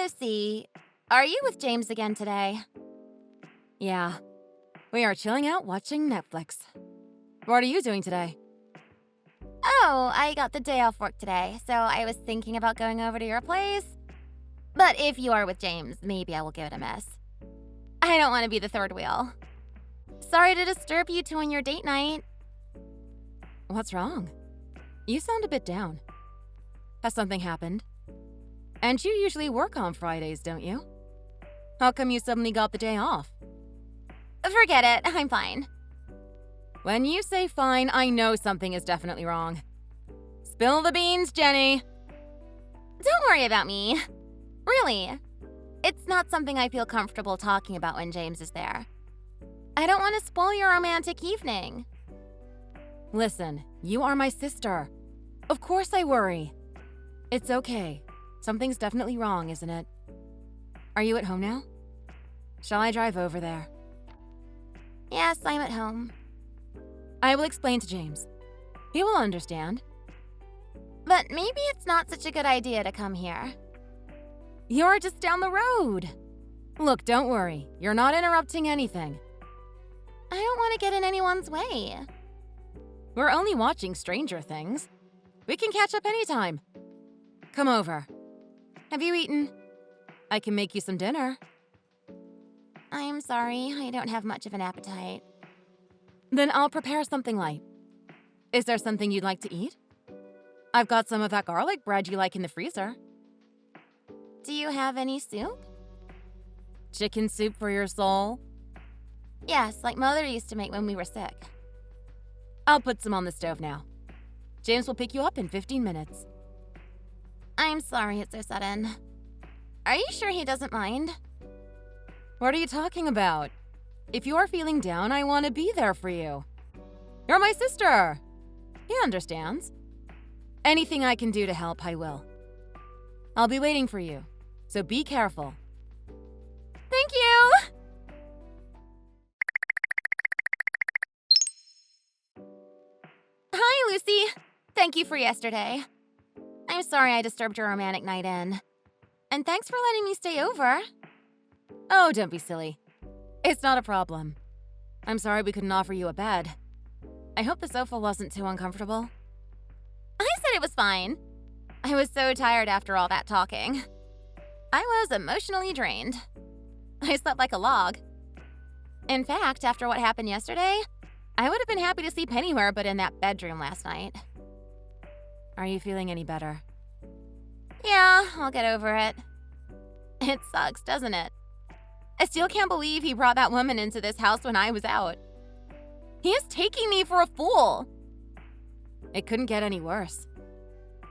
Lucy, are you with James again today? Yeah. We are chilling out watching Netflix. What are you doing today? Oh, I got the day off work today, so I was thinking about going over to your place. But if you are with James, maybe I will give it a miss. I don't want to be the third wheel. Sorry to disturb you two on your date night. What's wrong? You sound a bit down. Has something happened? And you usually work on Fridays, don't you? How come you suddenly got the day off? Forget it, I'm fine. When you say fine, I know something is definitely wrong. Spill the beans, Jenny. Don't worry about me. Really. It's not something I feel comfortable talking about when James is there. I don't want to spoil your romantic evening. Listen, you are my sister. Of course I worry. It's okay. Something's definitely wrong, isn't it? Are you at home now? Shall I drive over there? Yes, I'm at home. I will explain to James. He will understand. But maybe it's not such a good idea to come here. You're just down the road. Look, don't worry. You're not interrupting anything. I don't want to get in anyone's way. We're only watching Stranger Things. We can catch up anytime. Come over. Have you eaten? I can make you some dinner. I'm sorry, I don't have much of an appetite. Then I'll prepare something light. Is there something you'd like to eat? I've got some of that garlic bread you like in the freezer. Do you have any soup? Chicken soup for your soul? Yes, like Mother used to make when we were sick. I'll put some on the stove now. James will pick you up in 15 minutes. I'm sorry it's so sudden. Are you sure he doesn't mind? What are you talking about? If you're feeling down, I want to be there for you. You're my sister. He understands. Anything I can do to help, I will. I'll be waiting for you, so be careful. Thank you! Hi, Lucy. Thank you for yesterday. I'm sorry I disturbed your romantic night in. And thanks for letting me stay over. Oh, don't be silly. It's not a problem. I'm sorry we couldn't offer you a bed. I hope the sofa wasn't too uncomfortable. I said it was fine. I was so tired after all that talking. I was emotionally drained. I slept like a log. In fact, after what happened yesterday, I would have been happy to sleep anywhere but in that bedroom last night. Are you feeling any better? Yeah, I'll get over it. It sucks, doesn't it? I still can't believe he brought that woman into this house when I was out. He is taking me for a fool. It couldn't get any worse.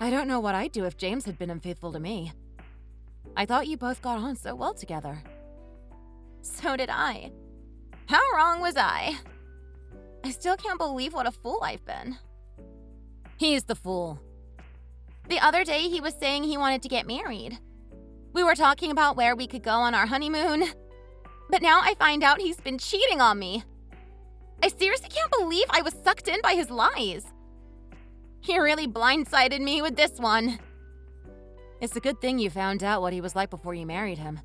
I don't know what I'd do if James had been unfaithful to me. I thought you both got on so well together. So did I. How wrong was I? I still can't believe what a fool I've been. He's the fool. The other day he was saying he wanted to get married. We were talking about where we could go on our honeymoon. But now I find out he's been cheating on me. I seriously can't believe I was sucked in by his lies. He really blindsided me with this one. It's a good thing you found out what he was like before you married him.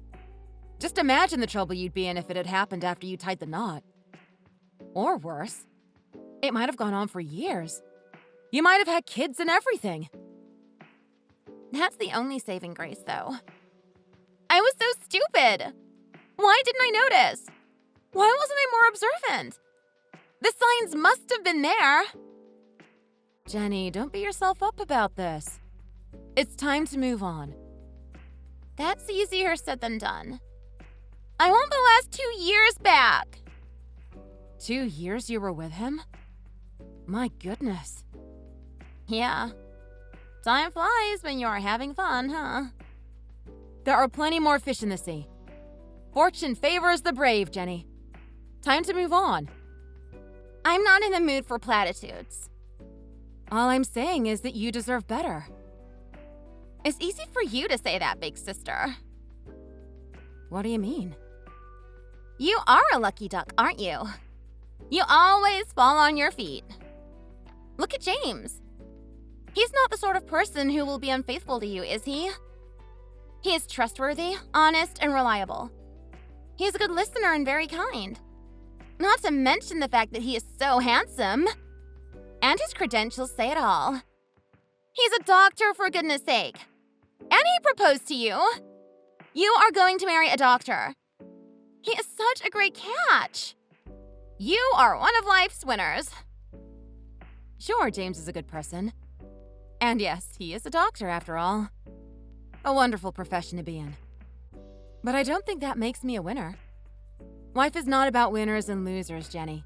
Just imagine the trouble you'd be in if it had happened after you tied the knot. Or worse, it might have gone on for years. You might have had kids and everything. That's the only saving grace, though. I was so stupid. Why didn't I notice? Why wasn't I more observant? The signs must have been there. Jenny, don't beat yourself up about this. It's time to move on. That's easier said than done. I want the last 2 years back. 2 years you were with him? My goodness. Yeah. Time flies when you're having fun, huh? There are plenty more fish in the sea. Fortune favors the brave, Jenny. Time to move on. I'm not in the mood for platitudes. All I'm saying is that you deserve better. It's easy for you to say that, big sister. What do you mean? You are a lucky duck, aren't you? You always fall on your feet. Look at James. He's not the sort of person who will be unfaithful to you, is he? He is trustworthy, honest, and reliable. He is a good listener and very kind. Not to mention the fact that he is so handsome. And his credentials say it all. He's a doctor, for goodness sake. And he proposed to you. You are going to marry a doctor. He is such a great catch. You are one of life's winners. Sure, James is a good person. And yes, he is a doctor after all. A wonderful profession to be in. But I don't think that makes me a winner. Life is not about winners and losers, Jenny.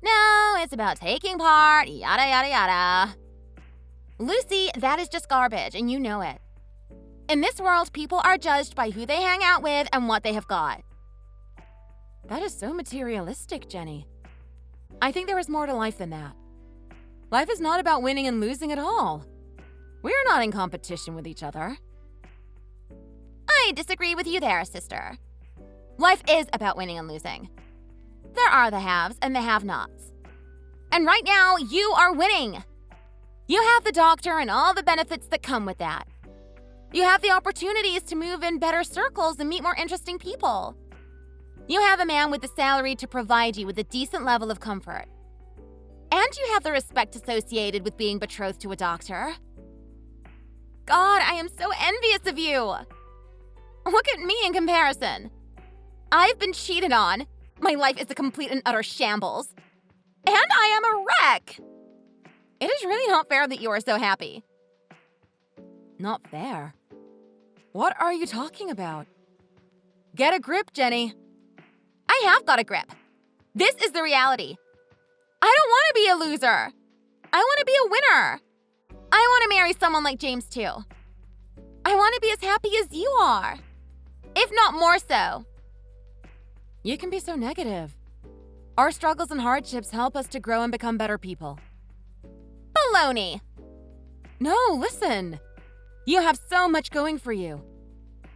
No, it's about taking part, yada yada yada. Lucy, that is just garbage, and you know it. In this world, people are judged by who they hang out with and what they have got. That is so materialistic, Jenny. I think there is more to life than that. Life is not about winning and losing at all. We are not in competition with each other. I disagree with you there, sister. Life is about winning and losing. There are the haves and the have-nots. And right now, you are winning. You have the doctor and all the benefits that come with that. You have the opportunities to move in better circles and meet more interesting people. You have a man with the salary to provide you with a decent level of comfort. And you have the respect associated with being betrothed to a doctor. God, I am so envious of you. Look at me in comparison. I've been cheated on. My life is a complete and utter shambles. And I am a wreck. It is really not fair that you are so happy. Not fair? What are you talking about? Get a grip, Jenny. I have got a grip. This is the reality. I don't want to be a loser. I want to be a winner. I want to marry someone like James too. I want to be as happy as you are. If not more so. You can be so negative. Our struggles and hardships help us to grow and become better people. Baloney. No, listen. You have so much going for you.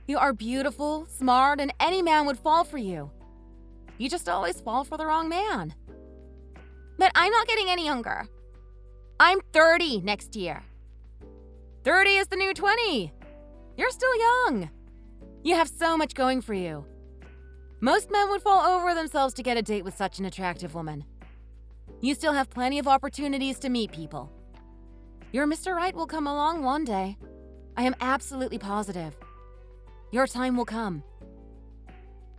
You are beautiful, smart, and any man would fall for you. You just always fall for the wrong man. But I'm not getting any younger. I'm 30 next year. 30 is the new 20. You're still young. You have so much going for you. Most men would fall over themselves to get a date with such an attractive woman. You still have plenty of opportunities to meet people. Your Mr. Right will come along one day. I am absolutely positive. Your time will come.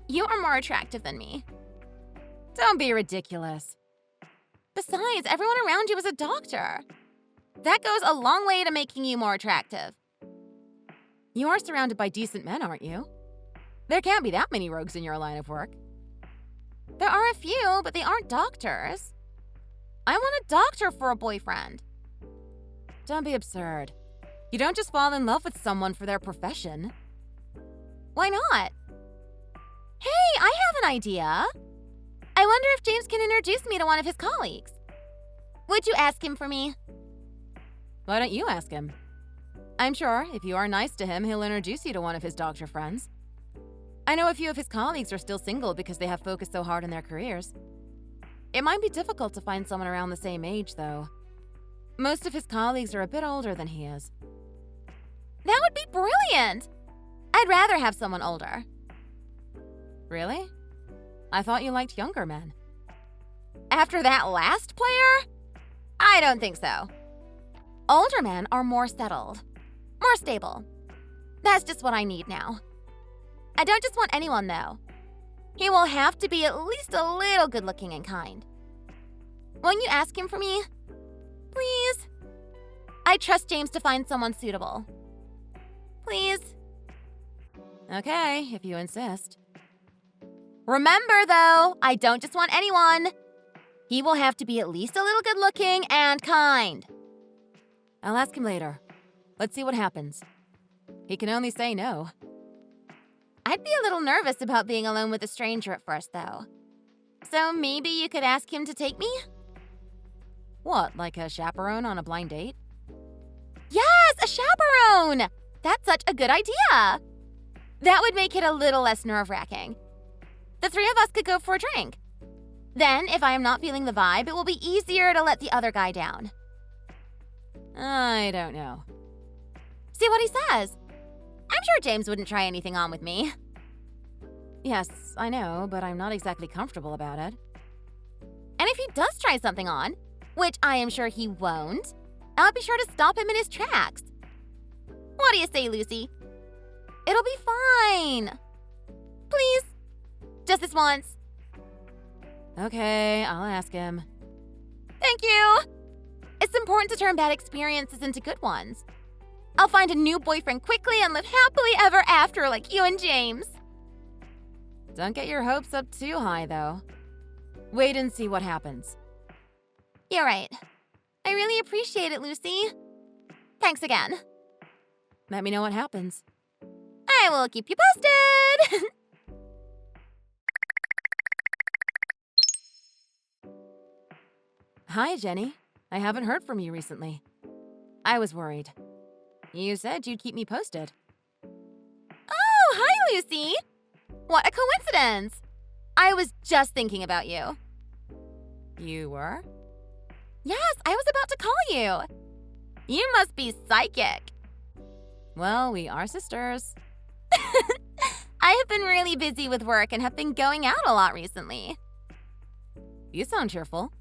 You are more attractive than me. Don't be ridiculous. Besides, everyone around you is a doctor. That goes a long way to making you more attractive. You are surrounded by decent men, aren't you? There can't be that many rogues in your line of work. There are a few, but they aren't doctors. I want a doctor for a boyfriend. Don't be absurd. You don't just fall in love with someone for their profession. Why not? Hey, I have an idea. I wonder if James can introduce me to one of his colleagues. Would you ask him for me? Why don't you ask him? I'm sure if you are nice to him, he'll introduce you to one of his doctor friends. I know a few of his colleagues are still single because they have focused so hard on their careers. It might be difficult to find someone around the same age, though. Most of his colleagues are a bit older than he is. That would be brilliant! I'd rather have someone older. Really? I thought you liked younger men. After that last player? I don't think so. Older men are more settled, more stable. That's just what I need now. I don't just want anyone, though. He will have to be at least a little good-looking and kind. Won't you ask him for me? Please? I trust James to find someone suitable. Please? Okay, if you insist. Remember, though, I don't just want anyone. He will have to be at least a little good-looking and kind. I'll ask him later. Let's see what happens. He can only say no. I'd be a little nervous about being alone with a stranger at first, though. So maybe you could ask him to take me? What, like a chaperone on a blind date? Yes, a chaperone! That's such a good idea! That would make it a little less nerve-wracking. The three of us could go for a drink. Then, if I am not feeling the vibe, it will be easier to let the other guy down. I don't know. See what he says. I'm sure James wouldn't try anything on with me. Yes, I know, but I'm not exactly comfortable about it. And if he does try something on, which I am sure he won't, I'll be sure to stop him in his tracks. What do you say, Lucy? It'll be fine. Please. Just this once. Okay, I'll ask him. Thank you. It's important to turn bad experiences into good ones. I'll find a new boyfriend quickly and live happily ever after like you and James. Don't get your hopes up too high, though. Wait and see what happens. You're right. I really appreciate it, Lucy. Thanks again. Let me know what happens. I will keep you posted. Hi, Jenny. I haven't heard from you recently. I was worried. You said you'd keep me posted. Oh, hi, Lucy. What a coincidence. I was just thinking about you. You were? Yes, I was about to call you. You must be psychic. Well, we are sisters. I have been really busy with work and have been going out a lot recently. You sound cheerful.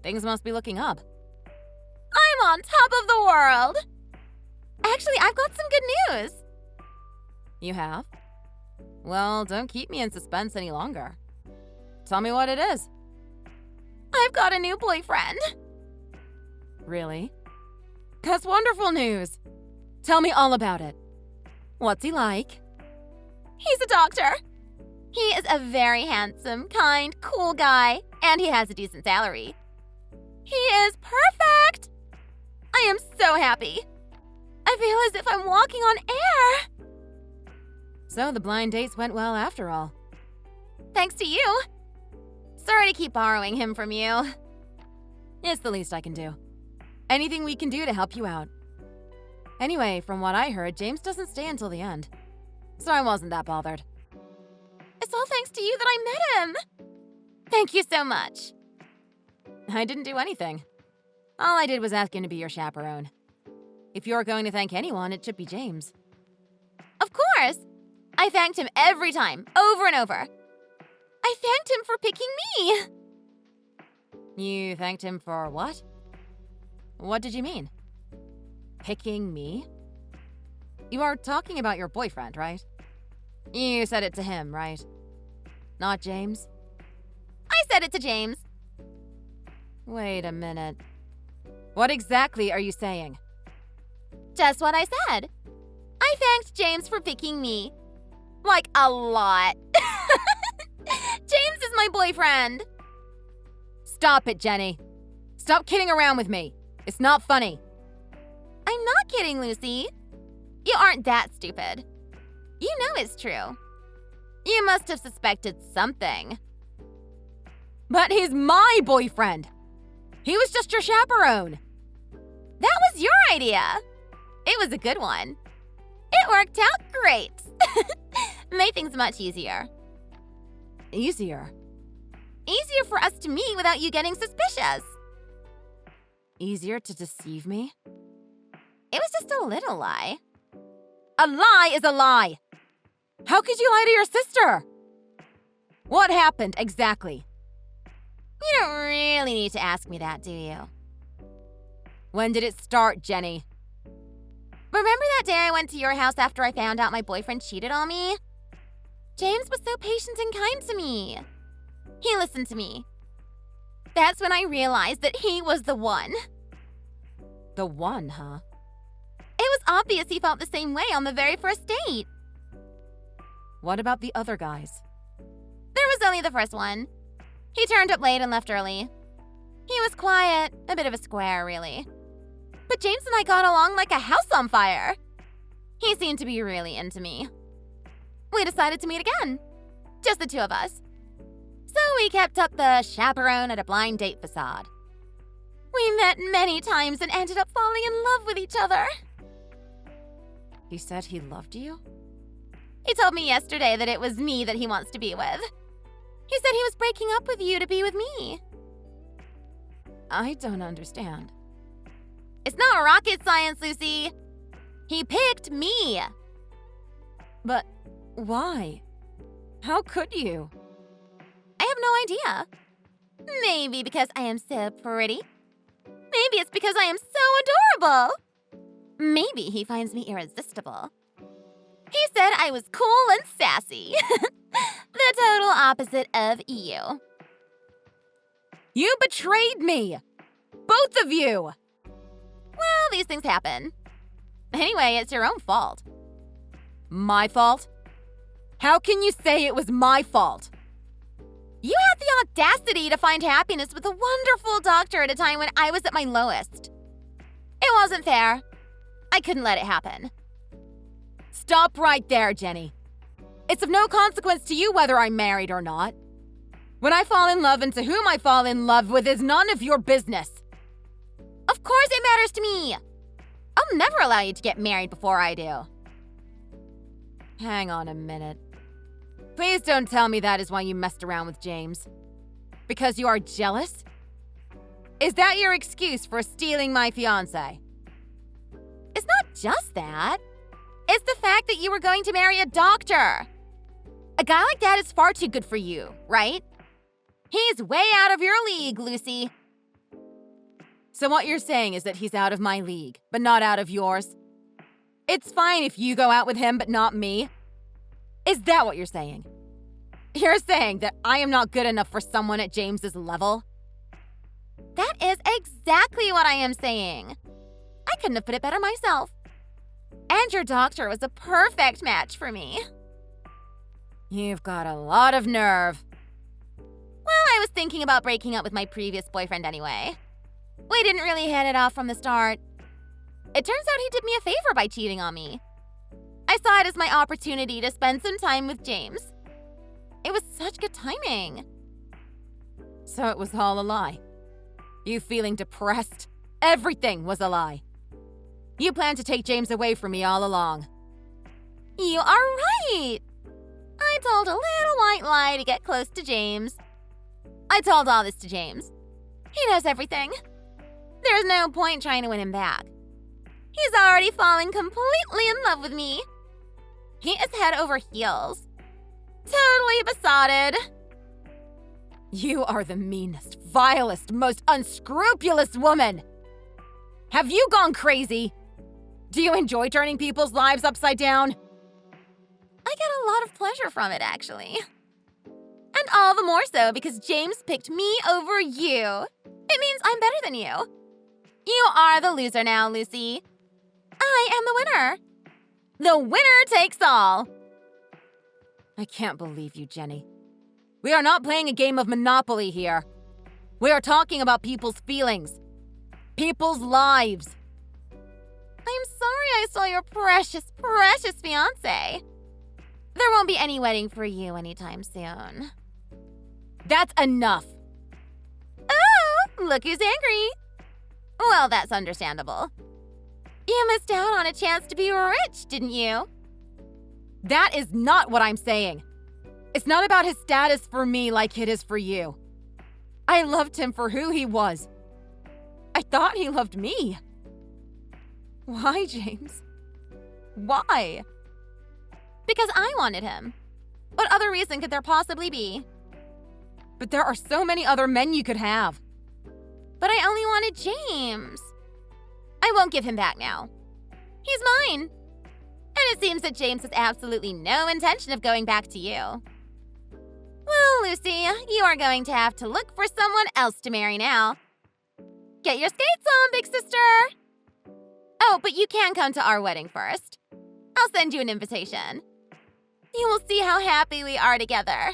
Things must be looking up. I'm on top of the world. Actually, I've got some good news. You have? Well, don't keep me in suspense any longer. Tell me what it is. I've got a new boyfriend. Really? That's wonderful news. Tell me all about it. What's he like? He's a doctor. He is a very handsome, kind, cool guy, and he has a decent salary. He is perfect. I am so happy. I feel as if I'm walking on air. So the blind dates went well after all. Thanks to you. Sorry to keep borrowing him from you. It's the least I can do. Anything we can do to help you out. Anyway, from what I heard, James doesn't stay until the end. So I wasn't that bothered. It's all thanks to you that I met him. Thank you so much. I didn't do anything. All I did was ask him to be your chaperone. If you're going to thank anyone, it should be James. Of course. I thanked him every time, over and over. I thanked him for picking me. You thanked him for what? What did you mean? Picking me? You are talking about your boyfriend, right? You said it to him, right? Not James? I said it to James. Wait a minute. What exactly are you saying? Just what I said. I thanked James for picking me. Like a lot. James is my boyfriend. Stop it, Jenny. Stop kidding around with me. It's not funny. I'm not kidding, Lucy. You aren't that stupid. You know it's true. You must have suspected something. But he's my boyfriend. He was just your chaperone. That was your idea. It was a good one. It worked out great. Made things much easier. Easier? Easier for us to meet without you getting suspicious. Easier to deceive me? It was just a little lie. A lie is a lie. How could you lie to your sister? What happened exactly? You don't really need to ask me that, do you? When did it start, Jenny? Remember that day I went to your house after I found out my boyfriend cheated on me? James was so patient and kind to me. He listened to me. That's when I realized that he was the one. The one, huh? It was obvious he felt the same way on the very first date. What about the other guys? There was only the first one. He turned up late and left early. He was quiet, a bit of a square, really. But James and I got along like a house on fire. He seemed to be really into me. We decided to meet again. Just the two of us. So we kept up the chaperone at a blind date facade. We met many times and ended up falling in love with each other. He said he loved you? He told me yesterday that it was me that he wants to be with. He said he was breaking up with you to be with me. I don't understand. It's not rocket science, Lucy. He picked me. But why? How could you? I have no idea. Maybe because I am so pretty. Maybe it's because I am so adorable. Maybe he finds me irresistible. He said I was cool and sassy. The total opposite of you. You betrayed me! Both of you! Well, these things happen. Anyway, it's your own fault. My fault? How can you say it was my fault? You had the audacity to find happiness with a wonderful doctor at a time when I was at my lowest. It wasn't fair. I couldn't let it happen. Stop right there, Jenny. It's of no consequence to you whether I'm married or not. When I fall in love and to whom I fall in love with is none of your business. Of course it matters to me. I'll never allow you to get married before I do. Hang on a minute. Please don't tell me that is why you messed around with James. Because you are jealous? Is that your excuse for stealing my fiancé? It's not just that. It's the fact that you were going to marry a doctor. A guy like that is far too good for you, right? He's way out of your league, Lucy. So what you're saying is that he's out of my league, but not out of yours? It's fine if you go out with him, but not me? Is that what you're saying? You're saying that I am not good enough for someone at James's level? That is exactly what I am saying. I couldn't have put it better myself. And your doctor was a perfect match for me. You've got a lot of nerve. Well, I was thinking about breaking up with my previous boyfriend anyway. We didn't really hit it off from the start. It turns out he did me a favor by cheating on me. I saw it as my opportunity to spend some time with James. It was such good timing. So it was all a lie. You feeling depressed? Everything was a lie. You planned to take James away from me all along. You are right. I told a little white lie to get close to James. I told all this to James. He knows everything. There's no point trying to win him back. He's already fallen completely in love with me. He is head over heels. Totally besotted. You are the meanest, vilest, most unscrupulous woman. Have you gone crazy? Do you enjoy turning people's lives upside down? I get a lot of pleasure from it, actually. And all the more so because James picked me over you. It means I'm better than you. You are the loser now, Lucy. I am the winner. The winner takes all. I can't believe you, Jenny. We are not playing a game of Monopoly here. We are talking about people's feelings, people's lives. I'm sorry I stole your precious, precious fiancé. There won't be any wedding for you anytime soon. That's enough. Oh, look who's angry. Well, that's understandable. You missed out on a chance to be rich, didn't you? That is not what I'm saying. It's not about his status for me like it is for you. I loved him for who he was. I thought he loved me. Why, James? Why? Because I wanted him. What other reason could there possibly be? But there are so many other men you could have. But I only wanted James. I won't give him back now. He's mine. And it seems that James has absolutely no intention of going back to you. Well, Lucy, you are going to have to look for someone else to marry now. Get your skates on, big sister. Oh, but you can come to our wedding first. I'll send you an invitation. You will see how happy we are together.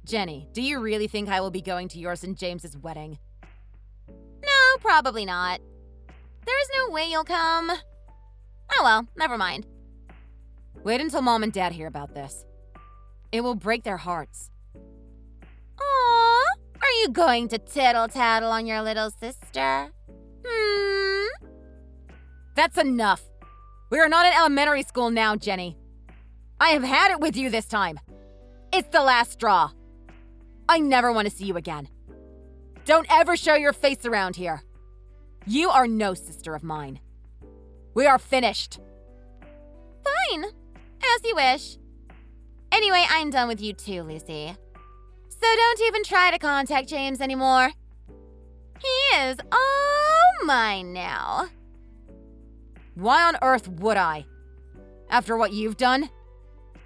Jenny, do you really think I will be going to yours and James's wedding? No, probably not. There is no way you'll come. Oh well, never mind. Wait until Mom and Dad hear about this. It will break their hearts. Aww, are you going to tittle-tattle on your little sister? That's enough. We are not in elementary school now, Jenny. I have had it with you this time. It's the last straw. I never want to see you again. Don't ever show your face around here. You are no sister of mine. We are finished. Fine. As you wish. Anyway, I'm done with you too, Lucy. So don't even try to contact James anymore. He is all mine now. Why on earth would I? After what you've done?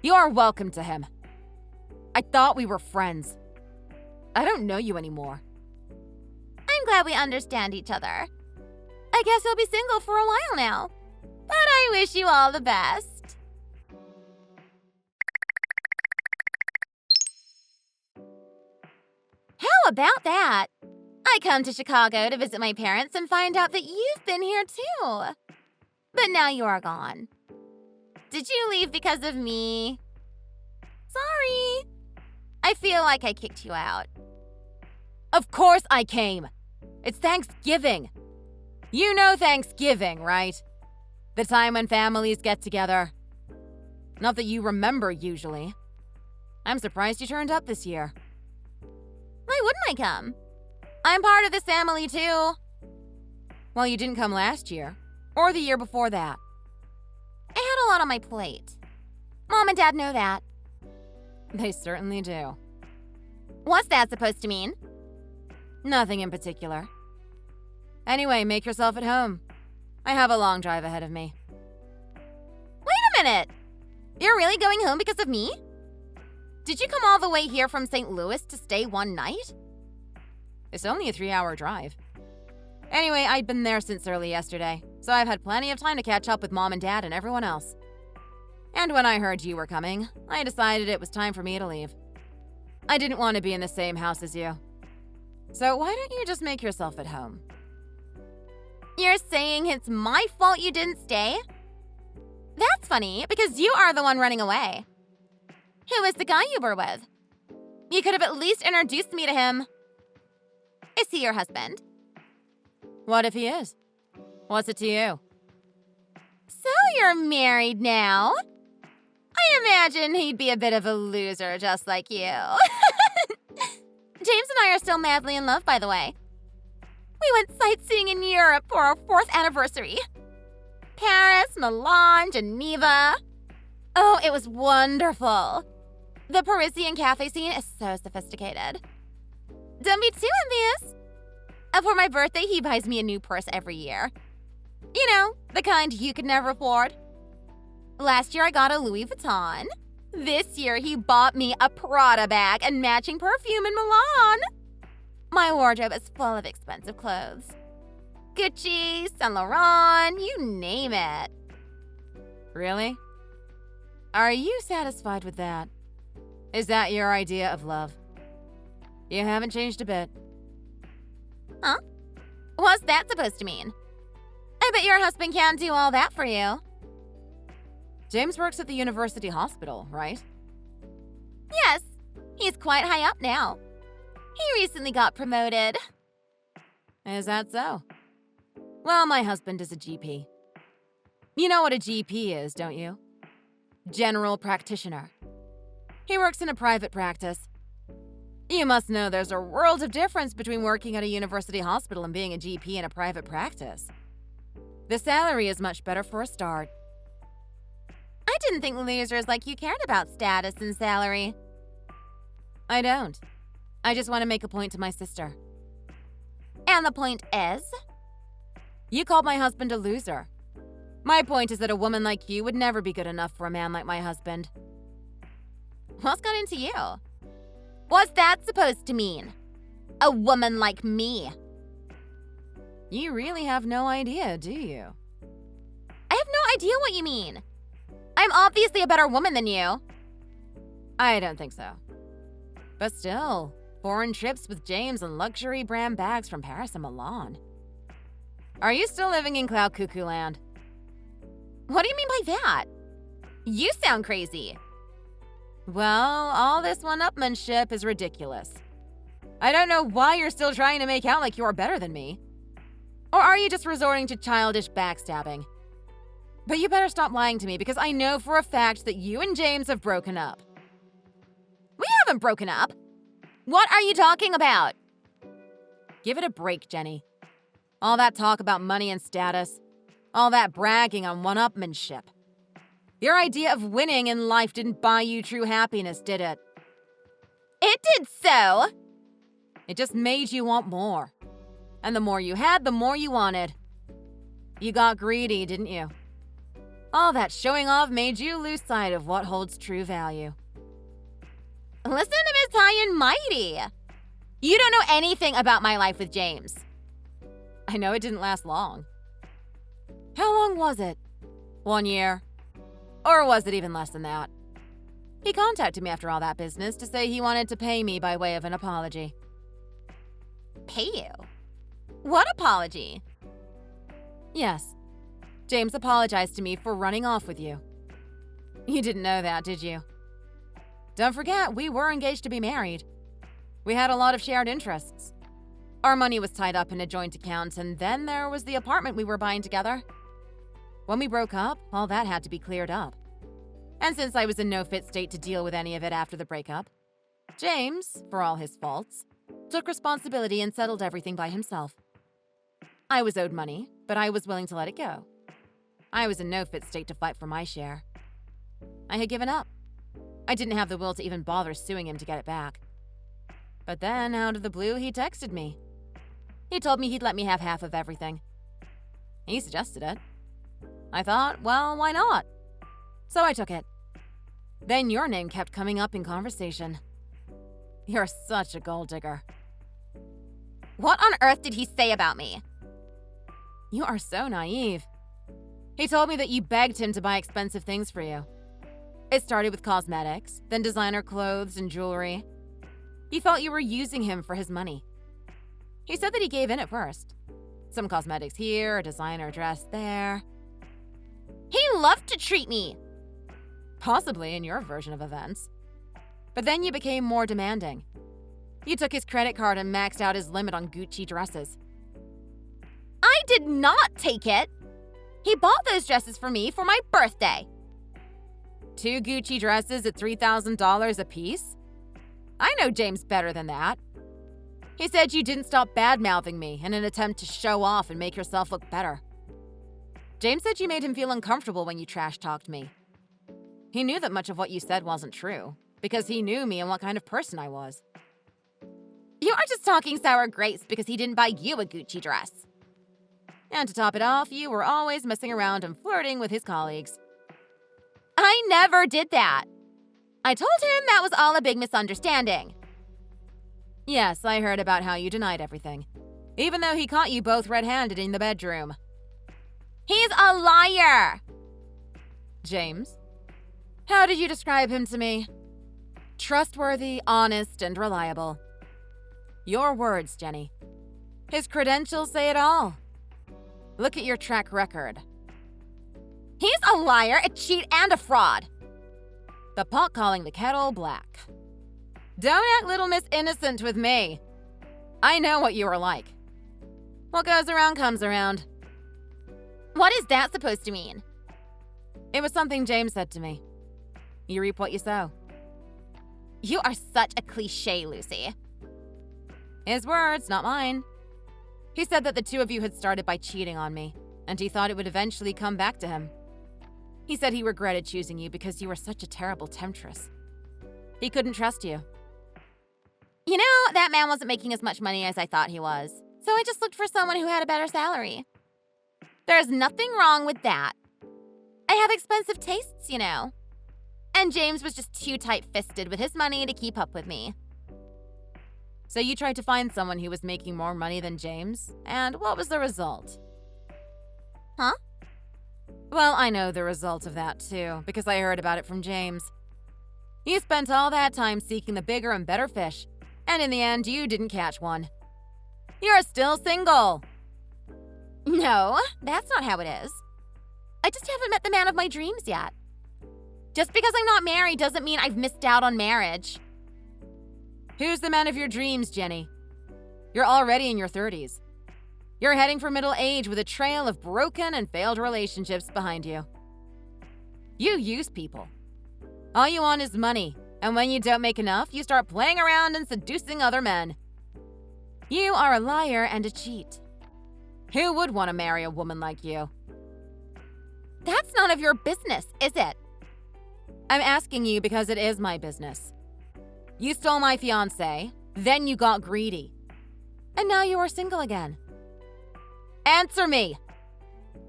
You're welcome to him. I thought we were friends. I don't know you anymore. I'm glad we understand each other. I guess you'll be single for a while now. But I wish you all the best. How about that? I come to Chicago to visit my parents and find out that you've been here too. But now you are gone. Did you leave because of me? Sorry. I feel like I kicked you out. Of course I came. It's Thanksgiving. You know Thanksgiving, right? The time when families get together. Not that you remember usually. I'm surprised you turned up this year. Why wouldn't I come? I'm part of this family too. Well, you didn't come last year, or the year before that. I had a lot on my plate. Mom and Dad know that. They certainly do. What's that supposed to mean? Nothing in particular. Anyway, make yourself at home. I have a long drive ahead of me. Wait a minute! You're really going home because of me? Did you come all the way here from St. Louis to stay one night? It's only a 3-hour drive. Anyway, I'd been there since early yesterday, so I've had plenty of time to catch up with Mom and Dad and everyone else. And when I heard you were coming, I decided it was time for me to leave. I didn't want to be in the same house as you. So why don't you just make yourself at home? You're saying it's my fault you didn't stay? That's funny, because you are the one running away. Who is the guy you were with? You could have at least introduced me to him. Is he your husband? What if he is? What's it to you? So you're married now? I imagine he'd be a bit of a loser just like you. James and I are still madly in love, by the way. We went sightseeing in Europe for our 4th anniversary. Paris, Milan, Geneva. Oh, it was wonderful. The Parisian cafe scene is so sophisticated. Don't be too envious. For my birthday, he buys me a new purse every year. You know, the kind you could never afford. Last year, I got a Louis Vuitton. This year, he bought me a Prada bag and matching perfume in Milan. My wardrobe is full of expensive clothes. Gucci, Saint Laurent, you name it. Really? Are you satisfied with that? Is that your idea of love? You haven't changed a bit. Huh? What's that supposed to mean? I bet your husband can't do all that for you. James works at the university hospital, right? Yes, he's quite high up now. He recently got promoted. Is that so? Well, my husband is a GP. You know what a GP is, don't you? General practitioner. He works in a private practice. You must know there's a world of difference between working at a university hospital and being a GP in a private practice. The salary is much better for a start. I didn't think losers like you cared about status and salary. I don't. I just want to make a point to my sister. And the point is? You called my husband a loser. My point is that a woman like you would never be good enough for a man like my husband. What's got into you? What's that supposed to mean? A woman like me. You really have no idea, do you? I have no idea what you mean. I'm obviously a better woman than you. I don't think so. But still, foreign trips with James and luxury brand bags from Paris and Milan. Are you still living in Cloud Cuckoo Land? What do you mean by that? You sound crazy. Well, all this one-upmanship is ridiculous. I don't know why you're still trying to make out like you're better than me. Or are you just resorting to childish backstabbing? But you better stop lying to me because I know for a fact that you and James have broken up. We haven't broken up. What are you talking about? Give it a break, Jenny. All that talk about money and status. All that bragging on one-upmanship. Your idea of winning in life didn't buy you true happiness, did it? It did so. It just made you want more. And the more you had, the more you wanted. You got greedy, didn't you? All that showing off made you lose sight of what holds true value. Listen to Miss High and Mighty. You don't know anything about my life with James. I know it didn't last long. How long was it? 1 year? Or was it even less than that? He contacted me after all that business to say he wanted to pay me by way of an apology. Pay you? What apology? Yes. James apologized to me for running off with you. You didn't know that, did you? Don't forget, we were engaged to be married. We had a lot of shared interests. Our money was tied up in a joint account, and then there was the apartment we were buying together. When we broke up, all that had to be cleared up. And since I was in no fit state to deal with any of it after the breakup, James, for all his faults, took responsibility and settled everything by himself. I was owed money, but I was willing to let it go. I was in no fit state to fight for my share. I had given up. I didn't have the will to even bother suing him to get it back. But then, out of the blue, he texted me. He told me he'd let me have half of everything. He suggested it. I thought, well, why not? So I took it. Then your name kept coming up in conversation. You're such a gold digger. What on earth did he say about me? You are so naive. He told me that you begged him to buy expensive things for you. It started with cosmetics, then designer clothes and jewelry. He felt you were using him for his money. He said that he gave in at first. Some cosmetics here, a designer dress there. He loved to treat me. Possibly in your version of events. But then you became more demanding. You took his credit card and maxed out his limit on Gucci dresses. I did not take it. He bought those dresses for me for my birthday. 2 Gucci dresses at $3,000 a piece? I know James better than that. He said you didn't stop bad-mouthing me in an attempt to show off and make yourself look better. James said you made him feel uncomfortable when you trash-talked me. He knew that much of what you said wasn't true, because he knew me and what kind of person I was. You are just talking sour grapes because he didn't buy you a Gucci dress. And to top it off, you were always messing around and flirting with his colleagues. I never did that. I told him that was all a big misunderstanding. Yes, I heard about how you denied everything, even though he caught you both red-handed in the bedroom. He's a liar! James? How did you describe him to me? Trustworthy, honest, and reliable. Your words, Jenny. His credentials say it all. Look at your track record. He's a liar, a cheat, and a fraud. The pot calling the kettle black. Don't act little Miss Innocent with me. I know what you are like. What goes around comes around. What is that supposed to mean? It was something James said to me. You reap what you sow. You are such a cliche, Lucy. His words, not mine. He said that the two of you had started by cheating on me, and he thought it would eventually come back to him. He said he regretted choosing you because you were such a terrible temptress. He couldn't trust you. You know, that man wasn't making as much money as I thought he was, so I just looked for someone who had a better salary. There's nothing wrong with that. I have expensive tastes, you know. And James was just too tight-fisted with his money to keep up with me. So you tried to find someone who was making more money than James, and what was the result? Huh? Well, I know the result of that too, because I heard about it from James. You spent all that time seeking the bigger and better fish, and in the end, you didn't catch one. You're still single. No, that's not how it is. I just haven't met the man of my dreams yet. Just because I'm not married doesn't mean I've missed out on marriage. Who's the man of your dreams, Jenny? You're already in your 30s. You're heading for middle age with a trail of broken and failed relationships behind you. You use people. All you want is money, and when you don't make enough, you start playing around and seducing other men. You are a liar and a cheat. Who would want to marry a woman like you? That's none of your business, is it? I'm asking you because it is my business. You stole my fiancé, then you got greedy. And now you are single again. Answer me!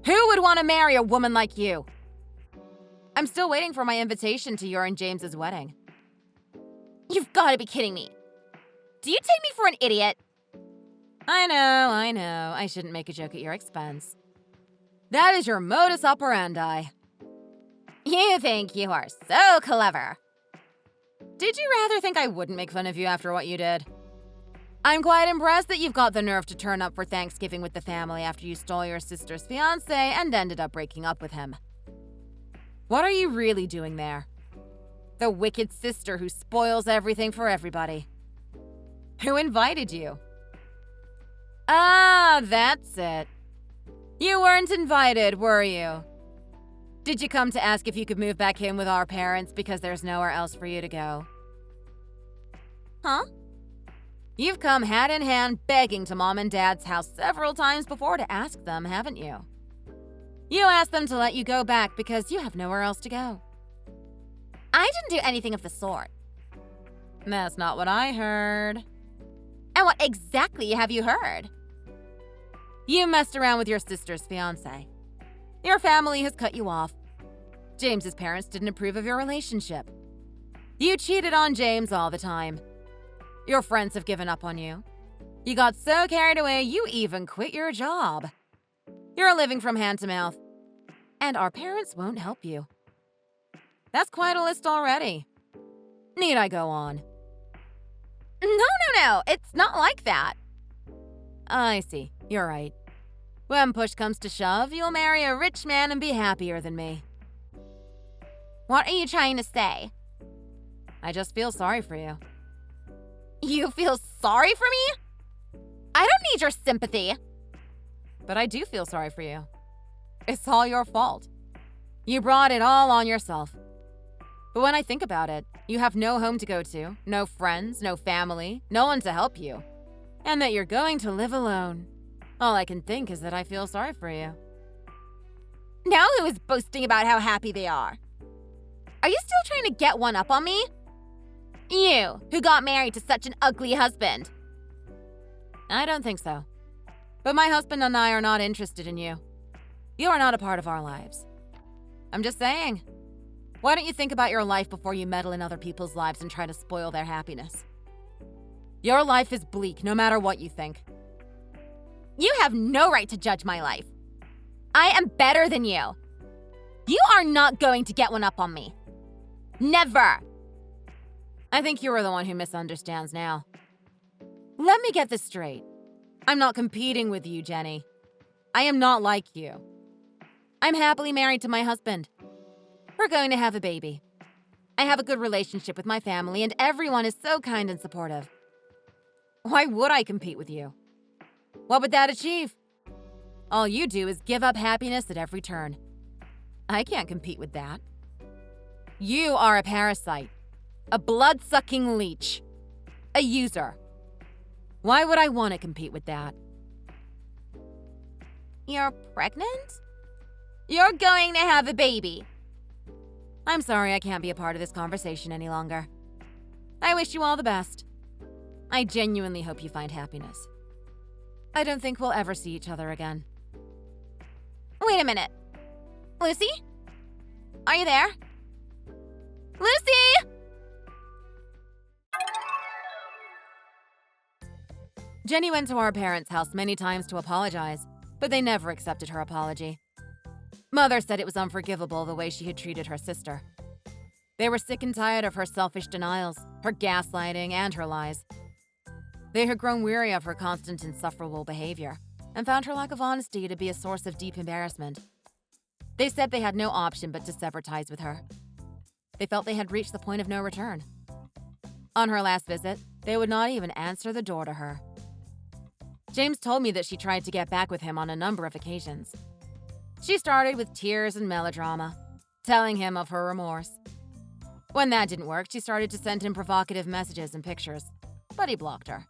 Who would want to marry a woman like you? I'm still waiting for my invitation to your and James's wedding. You've got to be kidding me. Do you take me for an idiot? I know. I shouldn't make a joke at your expense. That is your modus operandi. You think you are so clever. Did you rather think I wouldn't make fun of you after what you did? I'm quite impressed that you've got the nerve to turn up for Thanksgiving with the family after you stole your sister's fiancé and ended up breaking up with him. What are you really doing there? The wicked sister who spoils everything for everybody. Who invited you? Ah, that's it. You weren't invited, were you? Did you come to ask if you could move back in with our parents because there's nowhere else for you to go? Huh? You've come hat in hand begging to Mom and Dad's house several times before to ask them, haven't you? You asked them to let you go back because you have nowhere else to go. I didn't do anything of the sort. That's not what I heard. And what exactly have you heard? You messed around with your sister's fiancé. Your family has cut you off. James's parents didn't approve of your relationship. You cheated on James all the time. Your friends have given up on you. You got so carried away, you even quit your job. You're living from hand to mouth. And our parents won't help you. That's quite a list already. Need I go on? No. It's not like that. I see. You're right. When push comes to shove, you'll marry a rich man and be happier than me. What are you trying to say? I just feel sorry for you. You feel sorry for me? I don't need your sympathy. But I do feel sorry for you. It's all your fault. You brought it all on yourself. But when I think about it, you have no home to go to, no friends, no family, no one to help you, and that you're going to live alone. All I can think is that I feel sorry for you. Now who is boasting about how happy they are? Are you still trying to get one up on me? You, who got married to such an ugly husband. I don't think so. But my husband and I are not interested in you. You are not a part of our lives. I'm just saying. Why don't you think about your life before you meddle in other people's lives and try to spoil their happiness? Your life is bleak, no matter what you think. You have no right to judge my life. I am better than you. You are not going to get one up on me. Never. I think you are the one who misunderstands now. Let me get this straight. I'm not competing with you, Jenny. I am not like you. I'm happily married to my husband. We're going to have a baby. I have a good relationship with my family, and everyone is so kind and supportive. Why would I compete with you? What would that achieve? All you do is give up happiness at every turn. I can't compete with that. You are a parasite, a blood-sucking leech, a user. Why would I want to compete with that? You're pregnant? You're going to have a baby. I'm sorry I can't be a part of this conversation any longer. I wish you all the best. I genuinely hope you find happiness. I don't think we'll ever see each other again. Wait a minute. Lucy? Are you there? Lucy! Jenny went to our parents' house many times to apologize, but they never accepted her apology. Mother said it was unforgivable the way she had treated her sister. They were sick and tired of her selfish denials, her gaslighting, and her lies. They had grown weary of her constant insufferable behavior and found her lack of honesty to be a source of deep embarrassment. They said they had no option but to sever ties with her. They felt they had reached the point of no return. On her last visit, they would not even answer the door to her. James told me that she tried to get back with him on a number of occasions. She started with tears and melodrama, telling him of her remorse. When that didn't work, she started to send him provocative messages and pictures, but he blocked her.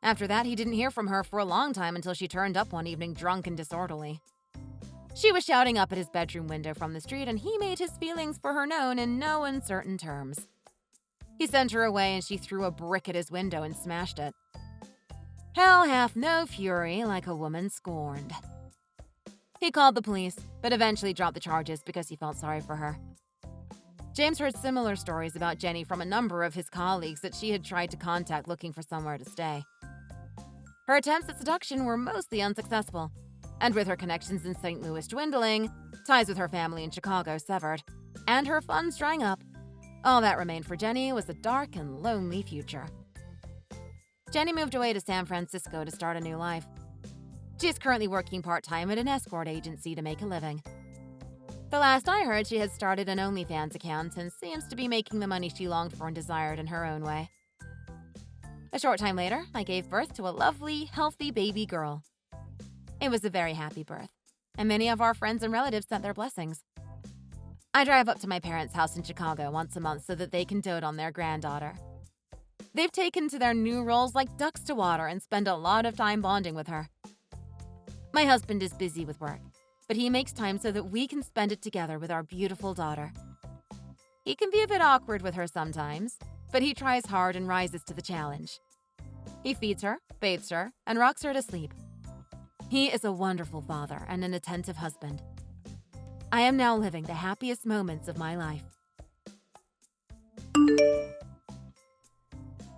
After that, he didn't hear from her for a long time until she turned up one evening drunk and disorderly. She was shouting up at his bedroom window from the street, and he made his feelings for her known in no uncertain terms. He sent her away, and she threw a brick at his window and smashed it. Hell hath no fury like a woman scorned. He called the police, but eventually dropped the charges because he felt sorry for her. James heard similar stories about Jenny from a number of his colleagues that she had tried to contact looking for somewhere to stay. Her attempts at seduction were mostly unsuccessful, and with her connections in St. Louis dwindling, ties with her family in Chicago severed, and her funds drying up, all that remained for Jenny was a dark and lonely future. Jenny moved away to San Francisco to start a new life. She is currently working part-time at an escort agency to make a living. The last I heard, she had started an OnlyFans account and seems to be making the money she longed for and desired in her own way. A short time later, I gave birth to a lovely, healthy baby girl. It was a very happy birth, and many of our friends and relatives sent their blessings. I drive up to my parents' house in Chicago once a month so that they can dote on their granddaughter. They've taken to their new roles like ducks to water and spend a lot of time bonding with her. My husband is busy with work, but he makes time so that we can spend it together with our beautiful daughter. He can be a bit awkward with her sometimes, but he tries hard and rises to the challenge. He feeds her, bathes her, and rocks her to sleep. He is a wonderful father and an attentive husband. I am now living the happiest moments of my life.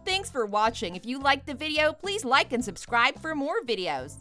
Thanks for watching. If you liked the video, please like and subscribe for more videos.